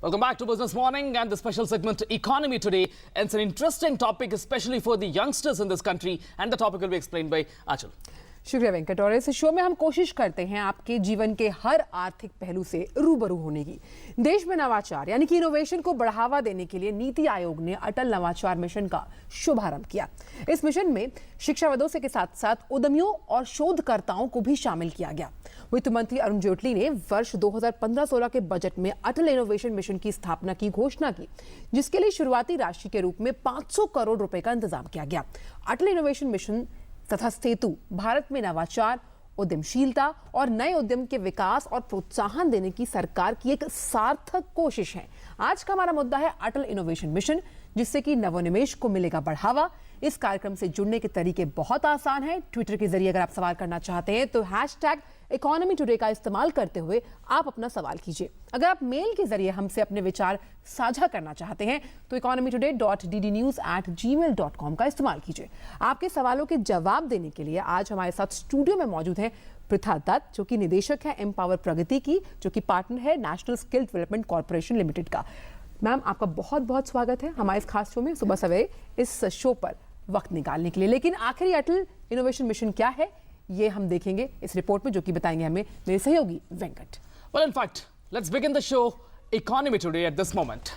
Welcome back to Business Morning and the special segment Economy Today. And it's an interesting topic, especially for the youngsters in this country. And the topic will be explained by Atal. शुक्रिया वेंकट। और इस show में हम कोशिश करते हैं आपके जीवन के हर आर्थिक पहलू से रूबरू होने की। देश में नवाचार यानी कि इनोवेशन को बढ़ावा देने के लिए नीति आयोग ने अटल नवाचार मिशन का शुभारंभ किया। इस मिशन में शिक्षाविदों के साथ साथ उद्यमियों और शोधकर्ताओं को भी शामिल किया गया। वित्त मंत्री अरुण जेटली ने वर्ष 2015-16 के बजट में अटल इनोवेशन मिशन की स्थापना की घोषणा की, जिसके लिए शुरुआती राशि के रूप में 500 करोड़ रुपए का इंतजाम किया गया। अटल इनोवेशन मिशन तथा सेतु भारत में नवाचार, उद्यमशीलता और नए उद्यम के विकास और प्रोत्साहन देने की सरकार की एक सार्थक कोशिश है। आज का हमारा मुद्दा है अटल इनोवेशन मिशन, जिससे कि नवोन्मेष को मिलेगा बढ़ावा। इस कार्यक्रम से जुड़ने के तरीके बहुत आसान हैं। ट्विटर के जरिए अगर आप सवाल करना चाहते हैं तो #इकोनॉमी टुडे का इस्तेमाल करते हुए आप अपना सवाल कीजिए। अगर आप मेल के जरिए हमसे अपने विचार साझा करना चाहते हैं तो economytoday.ddnews@gmail.com का इस्तेमाल कीजिए। आपके सवालों के जवाब देने के लिए आज हमारे साथ स्टूडियो में मौजूद हैं पृथा दत्त, जो कि निदेशक है एम्पावर प्रगति की, जो कि पार्टनर है national skill development corporation limited का। मैम, आपका बहुत बहुत स्वागत है हमारे इस खास शो में, सुबह सवेरे इस शो पर वक्त निकालने के लिए। लेकिन आखिर ये अटल इनोवेशन मिशन क्या है, ये हम देखेंगे इस रिपोर्ट में, जो कि बताएंगे हमें मेरे सहयोगी Venkat. Well, in fact, let's begin the show Economy Today at this moment.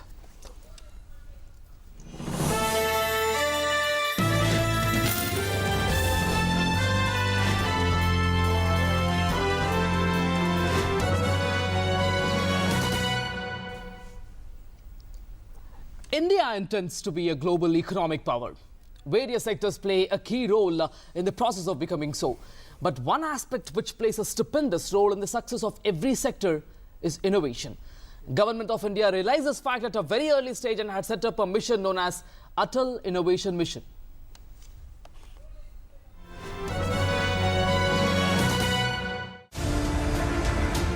India intends to be a global economic power. Various sectors play a key role in the process of becoming so. But one aspect which plays a stupendous role in the success of every sector is innovation. Government of India realized this fact at a very early stage and had set up a mission known as Atal Innovation Mission.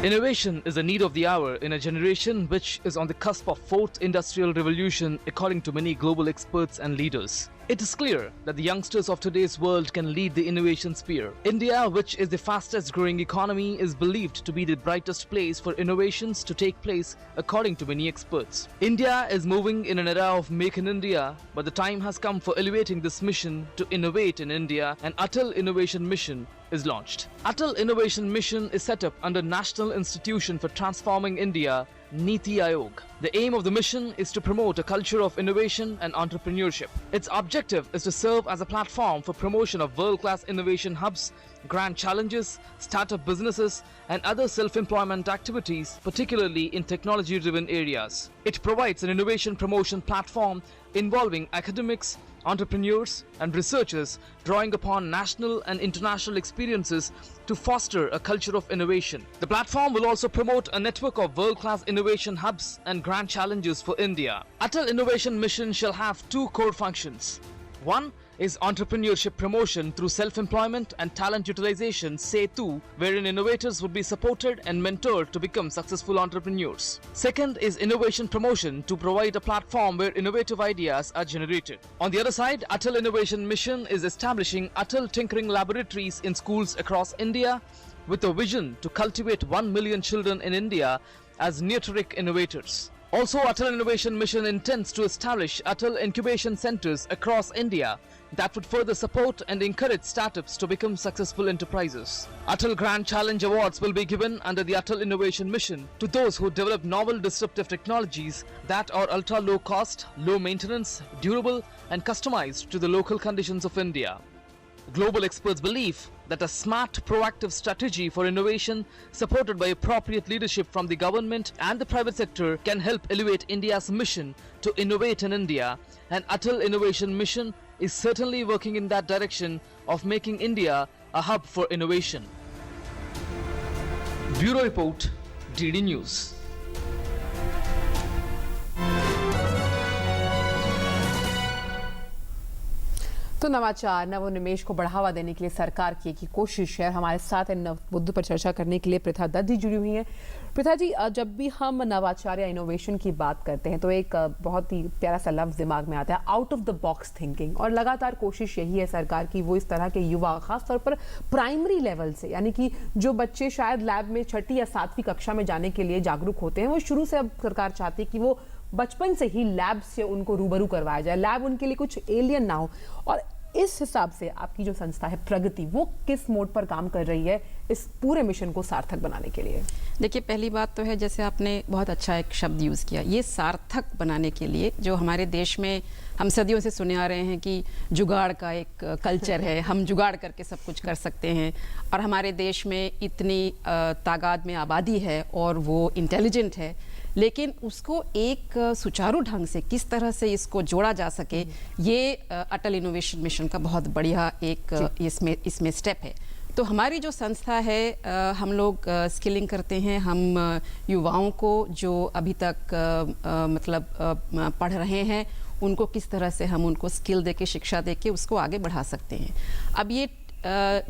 Innovation is the need of the hour in a generation which is on the cusp of fourth industrial revolution, according to many global experts and leaders. It is clear that the youngsters of today's world can lead the innovation sphere. India, which is the fastest growing economy, is believed to be the brightest place for innovations to take place, according to many experts. India is moving in an era of Make in India, but the time has come for elevating this mission to innovate in India, and Atal Innovation Mission is launched. Atal Innovation Mission is set up under National Institution for Transforming India, Niti Aayog. The aim of the mission is to promote a culture of innovation and entrepreneurship. Its objective is to serve as a platform for promotion of world-class innovation hubs, grand challenges, startup businesses, and other self-employment activities, particularly in technology-driven areas. It provides an innovation promotion platform involving academics, entrepreneurs and researchers, drawing upon national and international experiences to foster a culture of innovation. The platform will also promote a network of world-class innovation hubs and grand challenges for India. Atal Innovation Mission shall have two core functions. One is entrepreneurship promotion through self-employment and talent utilization, SETU, wherein innovators would be supported and mentored to become successful entrepreneurs. Second is innovation promotion to provide a platform where innovative ideas are generated. On the other side, Atal Innovation Mission is establishing Atal Tinkering Laboratories in schools across India with a vision to cultivate 1 million children in India as neoteric innovators. Also, Atal Innovation Mission intends to establish Atal Incubation Centers across India that would further support and encourage startups to become successful enterprises. Atal Grand Challenge Awards will be given under the Atal Innovation Mission to those who develop novel disruptive technologies that are ultra low cost, low maintenance, durable and customized to the local conditions of India. Global experts believe that a smart, proactive strategy for innovation supported by appropriate leadership from the government and the private sector can help elevate India's mission to innovate in India, and Atal Innovation Mission is certainly working in that direction of making India a hub for innovation. Bureau Report, DD News. तो तो नवाचार नवोन्मेष को बढ़ावा देने के लिए सरकार की एक कोशिश है। हमारे साथ इन मुद्दों पर चर्चा करने के लिए प्रथा दत्त जी जुड़ी हुई हैं। प्रथा जी, जब भी हम नवाचार या इनोवेशन की बात करते हैं तो एक बहुत ही प्यारा सा लफ्ज दिमाग में आता है, out of the box thinking. और लगातार कोशिश यही है सरकार की, वो इस तरह के युवा खासतौर पर प्राइमरी लेवल से, यानी कि जो बच्चे शायद लैब में 6ठी या 7वीं कक्षा में जाने के लिए जागरूक होते हैं, वो शुरू से अब सरकार चाहती है कि वो बचपन से ही लैब से उनको रूबरू करवाया जाए, लैब उनके लिए कुछ एलियन ना हो। और इस हिसाब से आपकी जो संस्था है प्रगति, वो किस मोड पर काम कर रही है इस पूरे मिशन को सार्थक बनाने के लिए? देखिए, पहली बात तो है, जैसे आपने बहुत अच्छा एक शब्द यूज़ किया, ये सार्थक बनाने के लिए जो हमारे देश में हम सदियों से सुने आ रहे हैं कि जुगाड़ का एक कल्चर है, हम जुगाड़ करके सब कुछ कर सकते हैं, और हमारे देश में इतनी तादाद में आबादी है और वो इंटेलिजेंट है, लेकिन उसको एक सुचारू ढंग से किस तरह से इसको जोड़ा जा सके, ये अटल इनोवेशन मिशन का बहुत बढ़िया एक इसमें स्टेप है। तो हमारी जो संस्था है, हम लोग स्किलिंग करते हैं, हम युवाओं को जो अभी तक पढ़ रहे हैं उनको किस तरह से हम उनको स्किल देके, शिक्षा देके उसको आगे बढ़ा सकते हैं। अब ये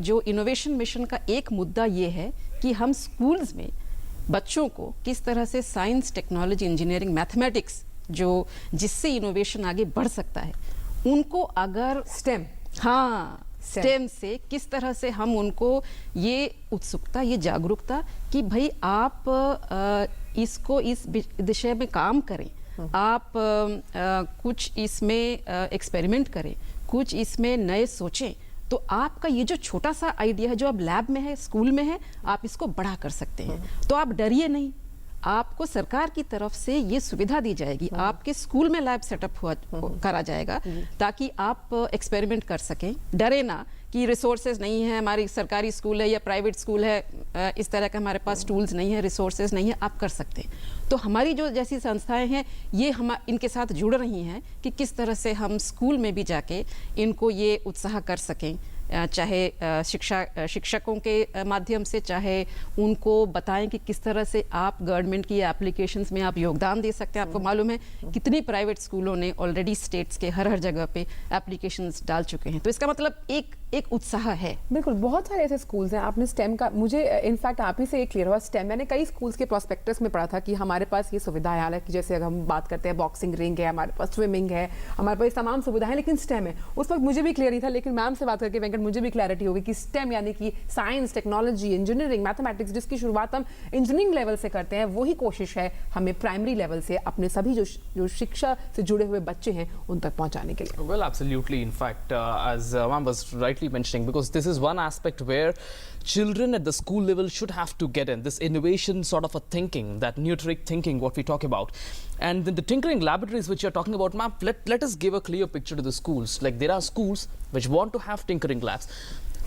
जो इनोवेशन मिशन का एक मुद्दा ये है कि हम स्कूल्स में बच्चों को किस तरह से साइंस, टेक्नोलॉजी, इंजीनियरिंग, मैथमेटिक्स जो जिससे इनोवेशन आगे बढ़ सकता है, उनको अगर स्टेम से किस तरह से हम उनको ये उत्सुकता, ये जागरूकता कि भाई आप इसको इस विषय में काम करें, आप कुछ इसमें एक्सपेरिमेंट करें, कुछ इसमें नए सोचें, तो आपका ये जो छोटा सा आइडिया है जो अब लैब में है, स्कूल में है, आप इसको बड़ा कर सकते हैं। तो आप डरिए नहीं, आपको सरकार की तरफ से ये सुविधा दी जाएगी, आपके स्कूल में लैब सेटअप करा जाएगा ताकि आप एक्सपेरिमेंट कर सकें। डरे ना कि रिसोर्सेज नहीं है, हमारी सरकारी स्कूल है या प्राइवेट स्कूल है, इस तरह का हमारे पास टूल्स नहीं है, रिसोर्सेज नहीं है, आप कर सकते हैं। तो हमारी जो जैसी संस्थाएं हैं ये हम इनके साथ जुड़ रही हैं कि किस तरह से हम स्कूल में भी जाके इनको ये उत्साह कर सकें, चाहे शिक्षकों के माध्यम से, चाहे उनको बताएं कि किस तरह से आप गवर्नमेंट की एप्लीकेशंस में आप योगदान दे सकते हैं। आपको मालूम है कितनी प्राइवेट स्कूलों ने ऑलरेडी स्टेट्स के हर जगह पे एप्लीकेशंस डाल चुके हैं, तो इसका मतलब एक उत्साह है। बिल्कुल, बहुत सारे ऐसे स्कूल्स हैं। आपने स्टेम का, मुझे इनफैक्ट आप ही से एक क्लियर हुआ स्टेम, मैंने कई स्कूल्स के प्रोस्पेक्टस में पढ़ा था कि हमारे पास ये सुविधाएं, हालांकि जैसे अगर हम बात करते हैं बॉक्सिंग रिंग है, हमारे पास स्विमिंग है, हमारे पास तमाम सुविधाएं, लेकिन स्टेम है। उस वक्त मुझे भी क्लियर नहीं था, लेकिन मैम से बात करके वेंकट मुझे भी क्लैरिटी होगी कि स्टेम यानी कि साइंस, टेक्नोलॉजी, इंजीनियरिंग, मैथमेटिक्स, जिसकी शुरुआत हम इंजीनियरिंग लेवल से करते हैं, वही कोशिश है हमें प्राइमरी लेवल से अपने सभी जो शिक्षा से जुड़े हुए बच्चे हैं उन तक पहुंचाने के लिए। Well, absolutely. In fact, as ma'am was rightly mentioning, because this is one aspect where children at the school level should have to get in this innovation sort of a thinking, that nutric thinking, what we talk about. And then the tinkering laboratories which you're talking about, ma'am, let us give a clear picture to the schools. Like, there are schools which want to have tinkering labs.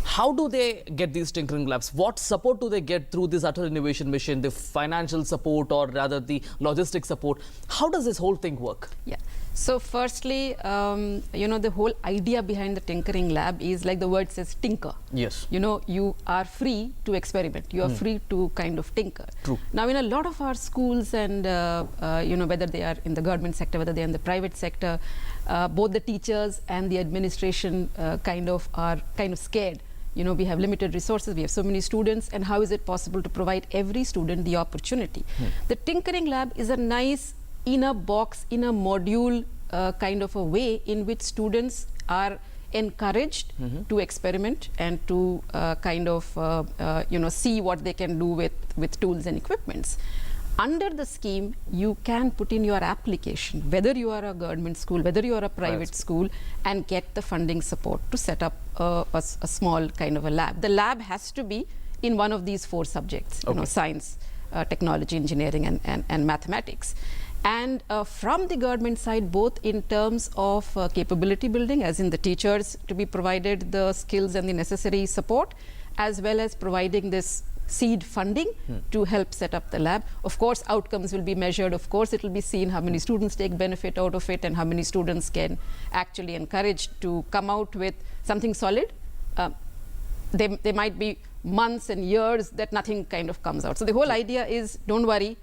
How do they get these tinkering labs? What support do they get through this Atal Innovation Mission, the financial support or rather the logistic support? How does this whole thing work? Yeah. So firstly, the whole idea behind the tinkering lab is like the word says, tinker. Yes. You are free to experiment. You are free to kind of tinker. True. Now, in a lot of our schools and, whether they are in the government sector, whether they are in the private sector, both the teachers and the administration are kind of scared. We have limited resources, we have so many students, and how is it possible to provide every student the opportunity? The tinkering lab is a nice, in a box, in a module kind of a way in which students are encouraged to experiment and to see what they can do with tools and equipments. Under the scheme, you can put in your application, whether you are a government school, whether you are a private school, and get the funding support to set up a small kind of a lab. The lab has to be in one of these 4 subjects, science, technology, engineering, and mathematics. And from the government side, both in terms of capability building, as in the teachers to be provided the skills and the necessary support, as well as providing this seed funding to help set up the lab. Of course, outcomes will be measured. Of course, it will be seen how many students take benefit out of it and how many students can actually encourage to come out with something solid. There might be months and years that nothing kind of comes out. So the whole idea is, don't worry,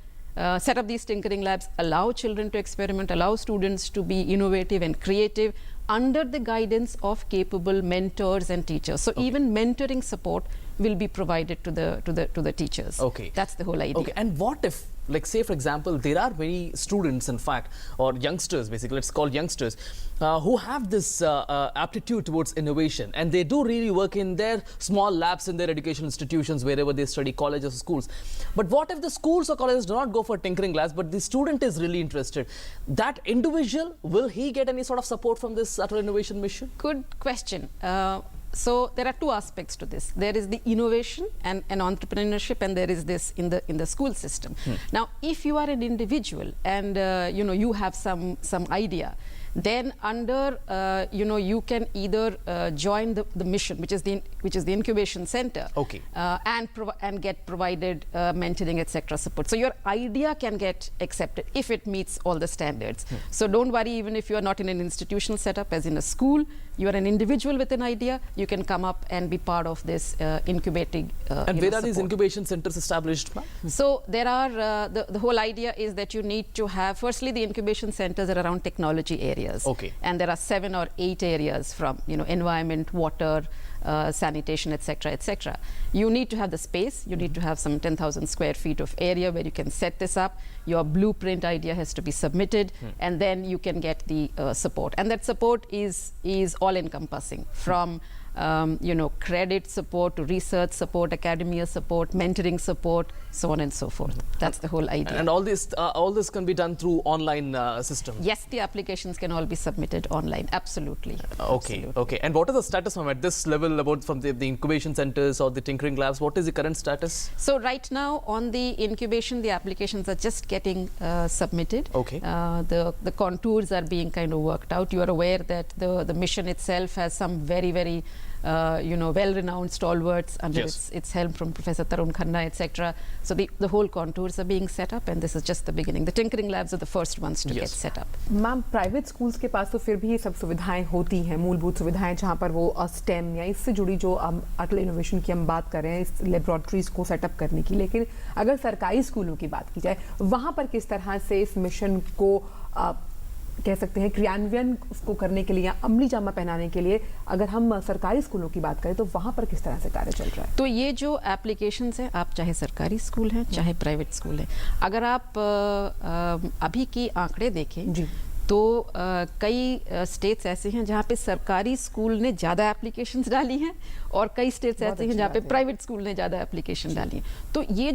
set up these tinkering labs, allow children to experiment, allow students to be innovative and creative, under the guidance of capable mentors and teachers. So even mentoring support will be provided to the teachers. Okay. That's the whole idea. Okay, and what if, like, say for example, there are many students, in fact, or youngsters, basically, let's call youngsters, who have this aptitude towards innovation, and they do really work in their small labs in their educational institutions, wherever they study, colleges or schools. But what if the schools or colleges do not go for tinkering labs, but the student is really interested? That individual, will he get any sort of support from this Atal Innovation Mission? Good question. So there are two aspects to this. There is the innovation and entrepreneurship, and there is this in the school system. Now, if you are an individual and you have some idea, then under you can either join the mission, which is the incubation center, okay, and get provided mentoring, etc. support. So your idea can get accepted if it meets all the standards. So don't worry, even if you are not in an institutional setup, as in a school, you are an individual with an idea, you can come up and be part of this incubating. And where are these incubation centers established? So there are the whole idea is that you need to have, firstly, the incubation centers are around technology areas. Okay. And there are 7 or 8 areas from environment, water, sanitation, etc., etc. You need to have the space. You need to have some 10,000 square feet of area where you can set this up. Your blueprint idea has to be submitted, and then you can get the support. And that support is all-encompassing, from credit support to research support, academia support, mentoring support, so on and so forth. That's the whole idea. And all this can be done through online system? Yes, the applications can all be submitted online. Absolutely. Okay. Absolutely. Okay. And what is the status at this level about from the incubation centers or the tinkering labs? What is the current status? So right now on the incubation, the applications are just getting submitted. Okay. The contours are being kind of worked out. You are aware that the mission itself has some very, very well-renowned stalwarts under its helm, from Professor Tarun Khanna, etc. So the whole contours are being set up, and this is just the beginning. The tinkering labs are the first ones to get set up. Ma'am, private schools के पास तो फिर भी ये सब सुविधाएं होती हैं, मूलभूत सुविधाएं, जहाँ पर वो स्टेम या इससे जुड़ी जो अटल इनोवेशन की हम बात कर रहे हैं, इस लेबोरेटरीज को सेटअप करने की, लेकिन अगर सरकारी स्कूलों की बात की जाए, वहाँ पर किस तरह से इस मिशन को कह सकते हैं क्रियान्वयन को करने के लिए या अमली जामा पहनाने के लिए, अगर हम सरकारी स्कूलों की बात करें तो वहाँ पर किस तरह से कार्य चल रहा है? तो ये जो एप्लीकेशंस हैं, आप चाहे सरकारी स्कूल हैं चाहे प्राइवेट स्कूल हैं, अगर आप अभी की आंकड़े देखें जी, तो कई स्टेट्स ऐसे हैं जहाँ पे सरकारी स्कूल ने ज़्यादा एप्लीकेशंस डाली हैं, और कई स्टेट्स ऐसे हैं जहाँ पे प्राइवेट स्कूल ने ज़्यादा एप्लीकेशन डाली हैं. तो ये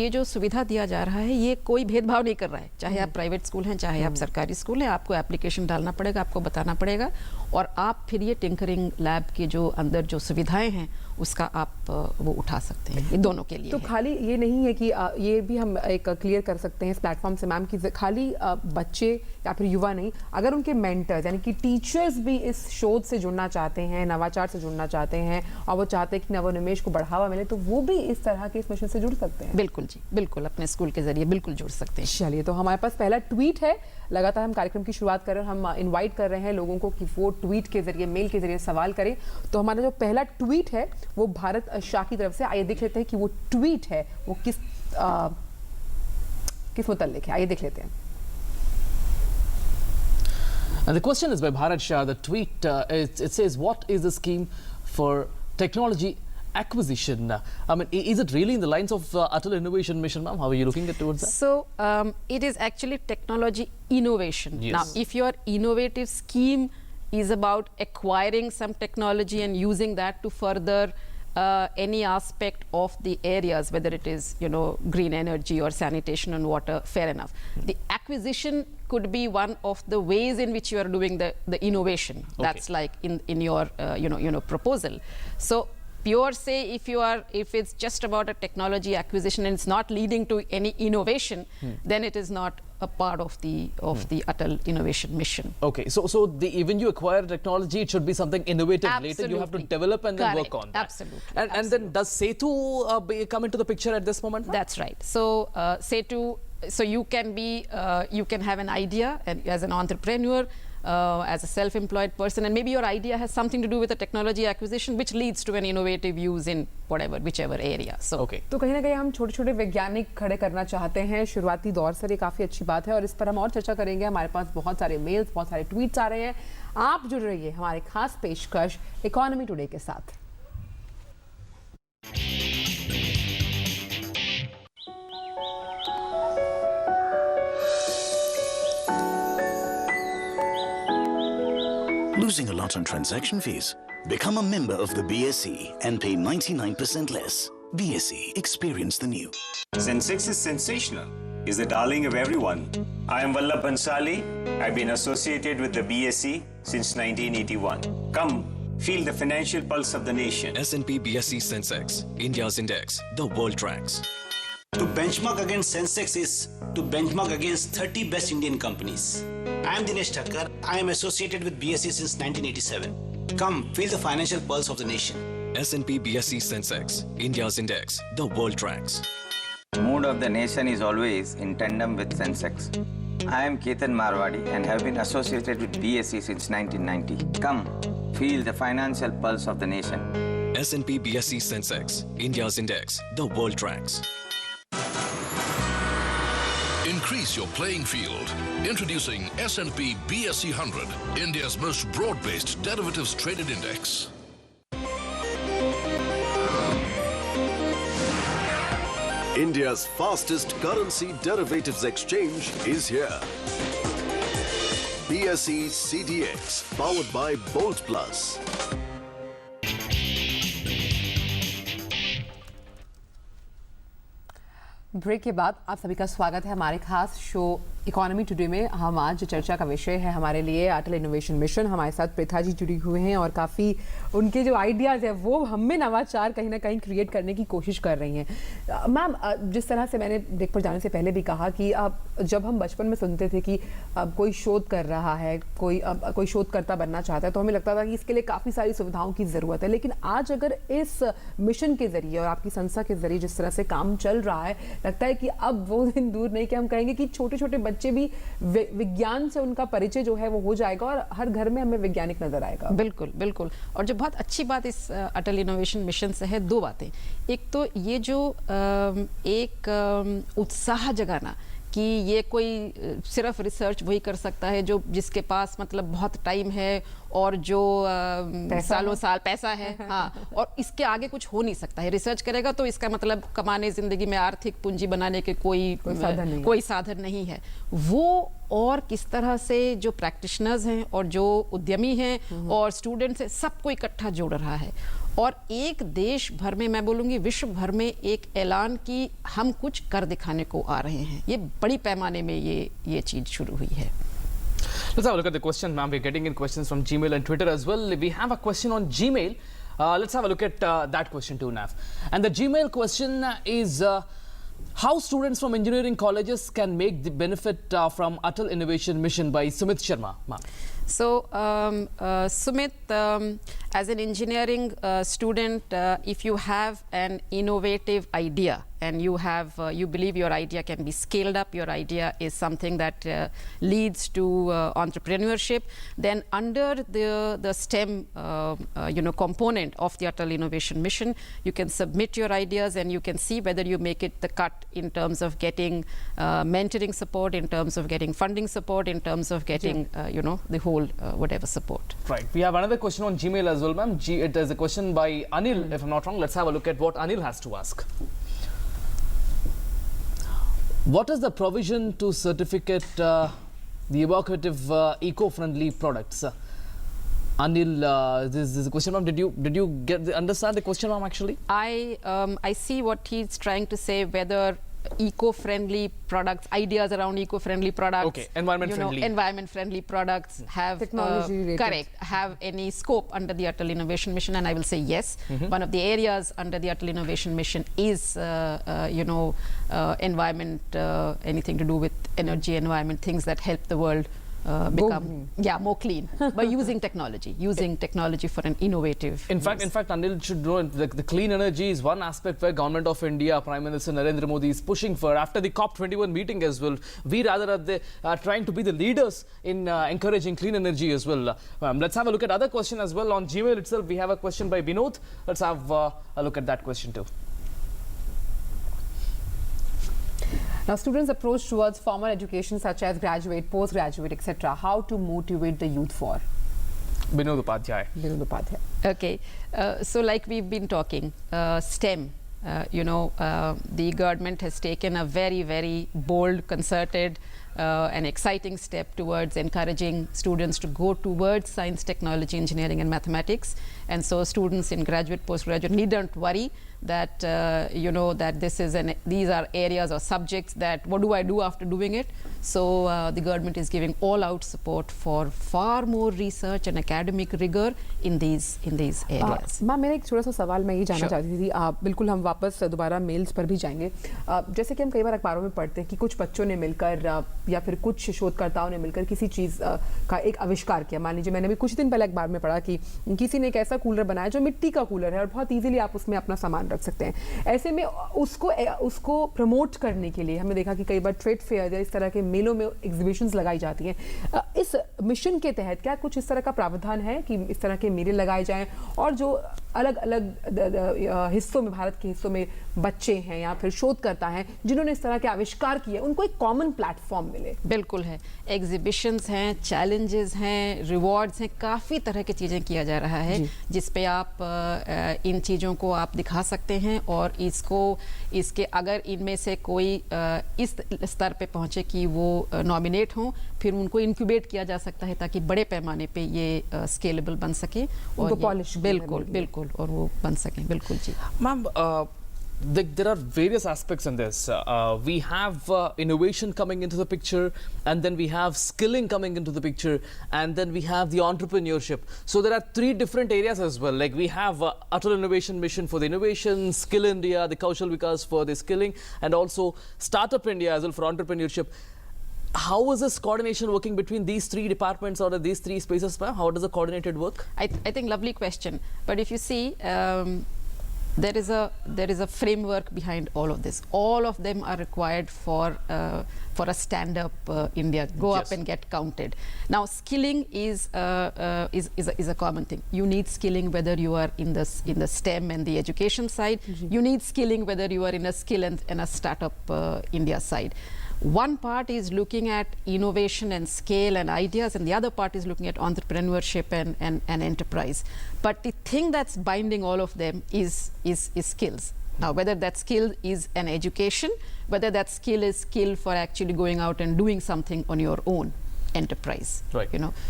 जो सुविधा दिया जा रहा है, ये कोई भेदभाव नहीं कर रहा है. चाहे आप प्राइवेट स्कूल हैं चाहे आप सरकारी स्कूल हैं, आपको एप्लीकेशन डालना पड़ेगा, आपको बताना पड़ेगा, और आप फिर ये टिंकरिंग लैब के जो अंदर जो सुविधाएं हैं उसका आप वो उठा सकते हैं. ये दोनों के लिए तो खाली ये नहीं है कि ये भी हम एक क्लियर कर सकते हैं इस प्लेटफॉर्म से मैम, कि खाली बच्चे या फिर युवा नहीं, अगर उनके मेंटर्स यानी कि टीचर्स भी इस शोध से जुड़ना चाहते हैं, नवाचार से जुड़ना चाहते हैं, और वो चाहते हैं कि नवोन्मेष को बढ़ावा मिले, तो वो भी इस तरह के इस मिशन से जुड़ सकते हैं. बिल्कुल जी, बिल्कुल अपने स्कूल के जरिए बिल्कुल जुड़ सकते हैं. चलिए, तो हमारे पास पहला ट्वीट है. लगातार हम कार्यक्रम की शुरुआत कर रहे हैं, हम इनवाइट कर रहे हैं लोगों को कि वो ट्वीट के जरिए, मेल के जरिए सवाल करें. तो हमारा जो पहला ट्वीट है वो भारत शाह की तरफ से. आइए देख लेते हैं कि वो ट्वीट है वो किस मुतल्लिक है. आइए देख लेते हैं. And the question is by Bharat Shah. The tweet it says, "What is the scheme for technology acquisition?" I mean, is it really in the lines of Atal Innovation Mission, ma'am? How are you looking at towards that? So it is actually technology innovation. Yes. Now, if your innovative scheme is about acquiring some technology and using that to further any aspect of the areas, whether it is green energy or sanitation and water, fair enough. The acquisition could be one of the ways in which you are doing the innovation. Okay. That's like in your proposal. So pure say, if it's just about a technology acquisition and it's not leading to any innovation, then it is not a part of the Atal Innovation Mission. Okay, so when you acquire technology, it should be something innovative. Absolutely. Later you have to develop and then work on that. Absolutely. And then does Setu come into the picture at this moment? That's right. So Setu, so you can have an idea, and as an entrepreneur, as a self-employed person, and maybe your idea has something to do with a technology acquisition which leads to an innovative use in whichever area. So Okay. तो कहीं ना कहीं हम छोटे छोटे वैज्ञानिक खड़े करना चाहते हैं शुरुआती दौर से, ये काफ़ी अच्छी बात है और इस पर हम और चर्चा करेंगे। हमारे पास बहुत सारे मेल्स, बहुत सारे ट्वीट्स आ रहे हैं। आप जुड़ रहिए हमारे खास पेशकश इकोनॉमी टुडे के साथ। Losing a lot on transaction fees? Become a member of the BSE and pay 99% less. BSE, experience the new. Sensex is sensational. Is the darling of everyone. I am Vallabh Bansali. I've been associated with the BSE since 1981. Come, feel the financial pulse of the nation. S&P BSE Sensex, India's index, the world tracks. To benchmark against Sensex is to benchmark against 30 best Indian companies. I am Dinesh Thakkar. I am associated with BSE since 1987. Come, feel the financial pulse of the nation. S&P BSE Sensex, India's index, the world tracks. Mood of the nation is always in tandem with Sensex. I am Ketan Marwadi and have been associated with BSE since 1990. Come, feel the financial pulse of the nation. S&P BSE Sensex, India's index, the world tracks. Increase your playing field. Introducing S&P BSE 100, India's most broad-based derivatives traded index. India's fastest currency derivatives exchange is here. BSE CDX, powered by Bolt Plus. Break के बाद आप सभी का स्वागत है हमारे खास show economy today में। हम आज चर्चा का विषय है हमारे लिए अटल इनोवेशन मिशन। हमारे साथ प्रेथा जी जुड़ी हुए हैं और काफ़ी उनके जो आइडियाज़ है वो हम में नवाचार कहीं ना कहीं क्रिएट करने की कोशिश कर रही हैं। मैम, जिस तरह से मैंने ब्रेक पर जाने से पहले भी कहा कि जब हम बचपन में सुनते थे कि कोई शोध कर रहा है, कोई शोधकर्ता बनना चाहता है, तो हमें लगता था कि इसके लिए काफ़ी सारी सुविधाओं की ज़रूरत है। लेकिन आज अगर इस मिशन के ज़रिए और आपकी संस्था के ज़रिए जिस तरह से काम चल रहा है, लगता है कि अब वो दिन दूर नहीं कि हम कहेंगे कि छोटे छोटे बच्चे भी विज्ञान से उनका परिचय जो है वो हो जाएगा और हर घर में हमें वैज्ञानिक नजर आएगा। बिल्कुल बिल्कुल। और जो बहुत अच्छी बात इस अटल इनोवेशन मिशन से है, दो बातें। एक तो ये जो एक उत्साह जगाना कि ये कोई सिर्फ रिसर्च वही कर सकता है जो जिसके पास मतलब बहुत टाइम है और जो सालों साल पैसा है। हाँ, और इसके आगे कुछ हो नहीं सकता है। रिसर्च करेगा तो इसका मतलब कमाने जिंदगी में आर्थिक पूंजी बनाने के कोई साधन नहीं है। वो और किस तरह से जो प्रैक्टिशनर्स हैं और जो उद्यमी हैं और स्टूडेंट्स हैं, सबको इकट्ठा जोड़ रहा है और एक देश भर में, मैं बोलूँगी विश्व भर में, एक ऐलान कि हम कुछ कर दिखाने को आ रहे हैं। ये बड़ी पैमाने में ये चीज़ शुरू हुई है। Let's have a look at the question, ma'am. We're getting in questions from Gmail and Twitter as well. We have a question on Gmail. Let's have a look at that question too, Nav. And the Gmail question is how students from engineering colleges can make the benefit from Atal Innovation Mission by Sumit Sharma, ma'am. So, Sumit, as an engineering student, if you have an innovative idea and you believe your idea can be scaled up, your idea is something that leads to entrepreneurship, then under the STEM component of the Atal Innovation Mission, you can submit your ideas and you can see whether you make it the cut in terms of getting mentoring support, in terms of getting funding support, in terms of getting the whole whatever support. Right. We have another question on Gmail as well, ma'am. It is a question by Anil, if I'm not wrong. Let's have a look at what Anil has to ask. What is the provision to certificate the evocative eco-friendly products? Anil, this is a question, ma'am. Did you understand the question, ma'am? Actually, I see what he's trying to say. Whether eco-friendly products, ideas around eco-friendly products, okay, environment-friendly products have have any scope under the Atal Innovation Mission, and I will say yes. One of the areas under the Atal Innovation Mission is environment, anything to do with energy, environment, things that help the world become more clean by using technology for an innovative In fact, Anil should know the clean energy is one aspect where Government of India, Prime Minister Narendra Modi is pushing for. After the COP21 meeting as well, we rather are trying to be the leaders in encouraging clean energy as well. Let's have a look at other question as well. On Gmail itself, we have a question by Binod. Let's have a look at that question too. Now, students' approach towards formal education such as graduate, postgraduate, etc. How to motivate the youth for? Binod Upadhyay. Okay, so like we've been talking, STEM, the government has taken a very, very bold, concerted and exciting step towards encouraging students to go towards science, technology, engineering and mathematics. And so students in graduate, postgraduate needn't worry that that these are areas or subjects that what do I do after doing it. So the government is giving all out support for far more research and academic rigor in these areas. Ma'am, मेरा एक छोटा सा सवाल मैं ये जानना चाहती थी, बिल्कुल हम वापस दोबारा मेल्स पर भी जाएंगे। जैसे कि हम कई बार अखबारों में पढ़ते हैं कि कुछ बच्चों ने मिलकर या फिर कुछ शोधकर्ताओं ने मिलकर किसी चीज़ का एक आविष्कार किया। मान लीजिए मैंने भी कुछ दिन पहले अखबार में पढ़ा कि किसी ने एक ऐसा कूलर बनाया जो मिट्टी का कूलर है और बहुत ईजिली आप उसमें अपना सामान रख सकते हैं। ऐसे में उसको प्रमोट करने के लिए हमने देखा कि कई बार ट्रेड फेयर या इस तरह के मेलों में एग्जीबिशंस लगाई जाती हैं। इस मिशन के तहत क्या कुछ इस तरह का प्रावधान है कि इस तरह के मेले लगाए जाएं और जो अलग अलग हिस्सों में, भारत के हिस्सों में बच्चे हैं या फिर शोधकर्ता हैं जिन्होंने इस तरह के आविष्कार किए, उनको एक कॉमन प्लेटफॉर्म मिले? बिल्कुल है, एग्जीबिशंस हैं, चैलेंजेस हैं, रिवॉर्ड्स हैं, काफ़ी तरह की चीज़ें किया जा रहा है जिस पे आप इन चीज़ों को आप दिखा सकते हैं और इसके अगर इनमें से कोई इस स्तर पे पहुंचे कि वो नॉमिनेट हों, फिर उनको इंक्यूबेट किया जा सकता है ताकि बड़े पैमाने पे ये स्केलेबल बन सके और पॉलिश बिल्कुल और वो बन सकें। बिल्कुल जी ma'am, there are various aspects in this. We have innovation coming into the picture, and then we have skilling coming into the picture, and then we have the entrepreneurship. So there are three different areas as well. Like we have Atal Innovation Mission for the innovation, Skill India, the Kaushal Vikas for the skilling, and also Startup India as well for entrepreneurship. How is this coordination working between these three departments or these three spaces? How does the coordinated work? I think lovely question. But if you see, there is a framework behind all of this. All of them are required for a stand-up India. Go up and get counted. Now, skilling is a common thing. You need skilling whether you are in the STEM and the education side. You need skilling whether you are in a skill and a startup India side. One part is looking at innovation and scale and ideas, and the other part is looking at entrepreneurship and enterprise. But the thing that's binding all of them is skills. Now, whether that skill is an education, whether that skill is skill for actually going out and doing something on your own enterprise. Right.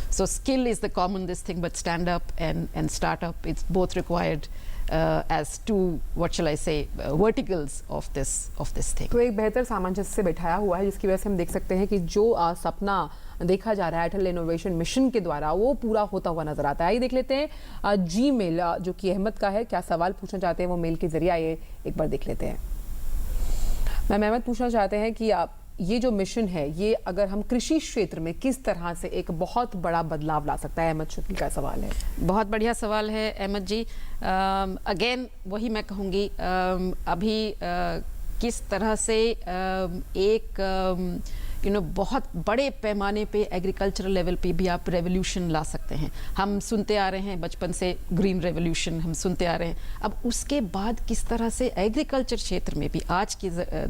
So skill is the common thing, but stand up and startup, it's both required as two, what shall I say, verticals of this thing. तो एक बेहतर सामंजस्य से बैठाया हुआ है जिसकी वजह से हम देख सकते हैं कि जो सपना देखा जा रहा है अटल इनोवेशन मिशन के द्वारा वो पूरा होता हुआ नजर आता है। आइए देख लेते हैं जी मेल जो कि अहमद का है, क्या सवाल पूछना चाहते हैं वो मेल के जरिए आइए एक बार देख लेते हैं। मैम, अहमद पूछना चाहते हैं कि ये जो मिशन है ये अगर हम कृषि क्षेत्र में किस तरह से एक बहुत बड़ा बदलाव ला सकता है? अहमद शकील का सवाल है। बहुत बढ़िया सवाल है अहमद जी। अगेन वही मैं कहूँगी, अभी किस तरह से एक बहुत बड़े पैमाने पे एग्रीकल्चरल लेवल पे भी आप रेवोल्यूशन ला सकते हैं। हम सुनते आ रहे हैं बचपन से ग्रीन रेवोल्यूशन हम सुनते आ रहे हैं। अब उसके बाद किस तरह से एग्रीकल्चर क्षेत्र में भी आज के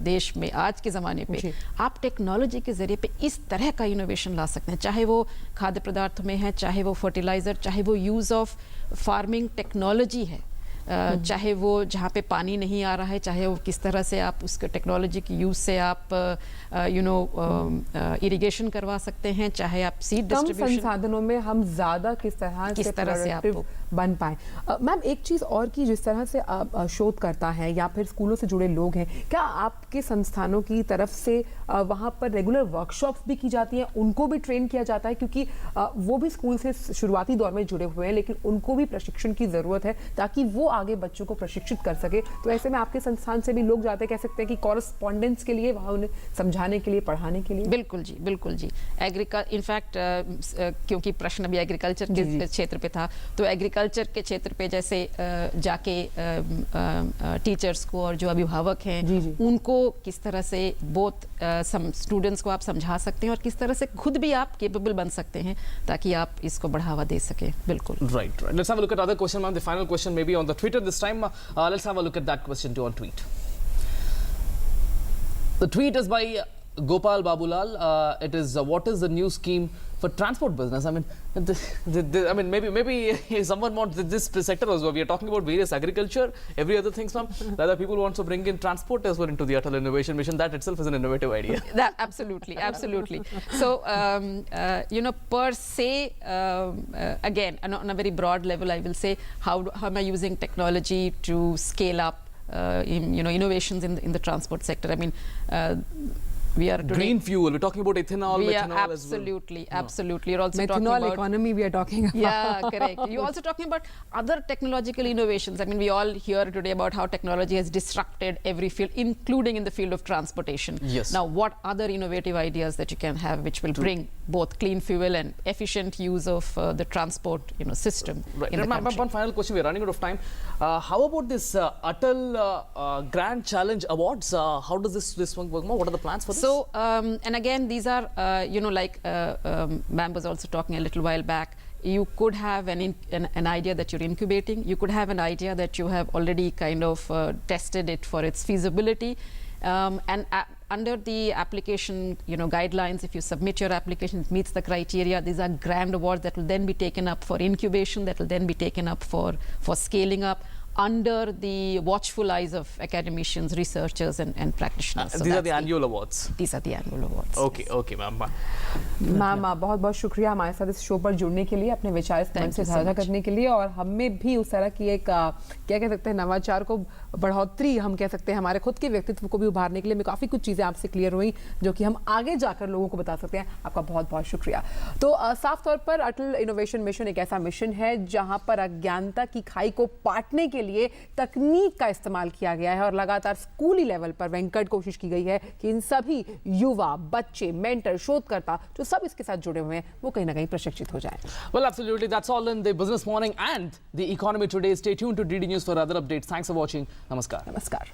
देश में आज के ज़माने पे आप टेक्नोलॉजी के ज़रिए पे इस तरह का इनोवेशन ला सकते हैं, चाहे वो खाद्य पदार्थ में है, चाहे वो फर्टिलाइज़र, चाहे वो यूज़ ऑफ फार्मिंग टेक्नोलॉजी है, चाहे वो जहाँ पे पानी नहीं आ रहा है, चाहे वो किस तरह से आप उसके टेक्नोलॉजी की यूज़ से आप इरिगेशन करवा सकते हैं, चाहे आप सीड डिस्ट्रीब्यूशन, कम संसाधनों में हम ज़्यादा किस तरह से आप बन पाए। मैम, एक चीज़ और की जिस तरह से शोध करता है या फिर स्कूलों से जुड़े लोग हैं, क्या आपके संस्थानों की तरफ से वहाँ पर रेगुलर वर्कशॉप्स भी की जाती हैं, उनको भी ट्रेन किया जाता है? क्योंकि वो भी स्कूल से शुरुआती दौर में जुड़े हुए हैं लेकिन उनको भी प्रशिक्षण की ज़रूरत है ताकि वो आगे बच्चों को प्रशिक्षित कर सके। तो ऐसे में आपके संस्थान से भी लोग जाते कह सकते हैं कि कॉरेस्पॉन्डेंस के लिए, वहाँ उन्हें समझाने के लिए, पढ़ाने के लिए। बिल्कुल जी, बिल्कुल जी। इनफैक्ट क्योंकि प्रश्न अभी एग्रीकल्चर के क्षेत्र पे था, तो एग्रीकल्चर के क्षेत्र पे जैसे जाके टीचर्स को और जो अभिभावक हैं उनको किस तरह से बोथ स्टूडेंट्स को आप समझा सकते हैं और किस तरह से खुद भी आप केपेबल बन सकते हैं ताकि आप इसको बढ़ावा दे सकें। बिल्कुल। Right. Let's have a look at other question, ma'am. The final question maybe on the Twitter this time. Let's have a look at that question too on tweet. The tweet is by Gopal Babulal. It is what is the new scheme for transport business? I mean, maybe someone wants this sector as well. We are talking about various agriculture, every other things, ma'am. The other people want to bring in transport as well into the Atal Innovation Mission. That itself is an innovative idea. That absolutely. So, per se, again, on a very broad level, I will say, how am I using technology to scale up, innovations in the transport sector? I mean, we are today, green fuel. We're talking about ethanol. We methanol are absolutely. You're also methanol talking about economy. We are talking about. Yeah, correct. You're also talking about other technological innovations. I mean, we all hear today about how technology has disrupted every field, including in the field of transportation. Yes. Now, what other innovative ideas that you can have, which will bring both clean fuel and efficient use of the transport, system in the country? One final question. We're running out of time. How about this Atal Grand Challenge Awards? How does this one work? What are the plans for this? So, and again, these are, Ma'am was also talking a little while back, you could have an idea that you're incubating. You could have an idea that you have already kind of tested it for its feasibility. Under the application, guidelines, if you submit your application, it meets the criteria. These are grand awards that will then be taken up for incubation, that will then be taken up for scaling up, under the watchful eyes of academicians, researchers and practitioners. These are the annual awards. These are the annual awards. Okay, ma'am. Ma'am बहुत बहुत शुक्रिया हमारे साथ इस show पर जुड़ने के लिए, अपने विचार इस मंच से साझा करने के लिए, और हमें भी उस तरह की एक क्या कह सकते हैं नवाचार को बढ़ोतरी हम कह सकते हैं, हमारे खुद के व्यक्तित्व को भी उभारने के लिए हमें काफ़ी कुछ चीज़ें आपसे क्लियर हुई जो कि हम आगे जाकर लोगों को बता सकते हैं। आपका बहुत बहुत शुक्रिया। तो साफ तौर पर अटल इनोवेशन मिशन एक ऐसा मिशन है जहाँ पर अज्ञानता की खाई को पाटने के लिए तकनीक का इस्तेमाल किया गया है और लगातार स्कूली लेवल पर वेंकट कोशिश की गई है कि इन सभी युवा, बच्चे, मेंटर, शोधकर्ता जो सब इसके साथ जुड़े हुए हैं वो कहीं ना कहीं प्रशिक्षित हो जाएं। Well, absolutely. That's all in the Business Morning and the Economy Today. Stay tuned to DD News for other updates. Thanks for watching. Namaskar. नमस्कार।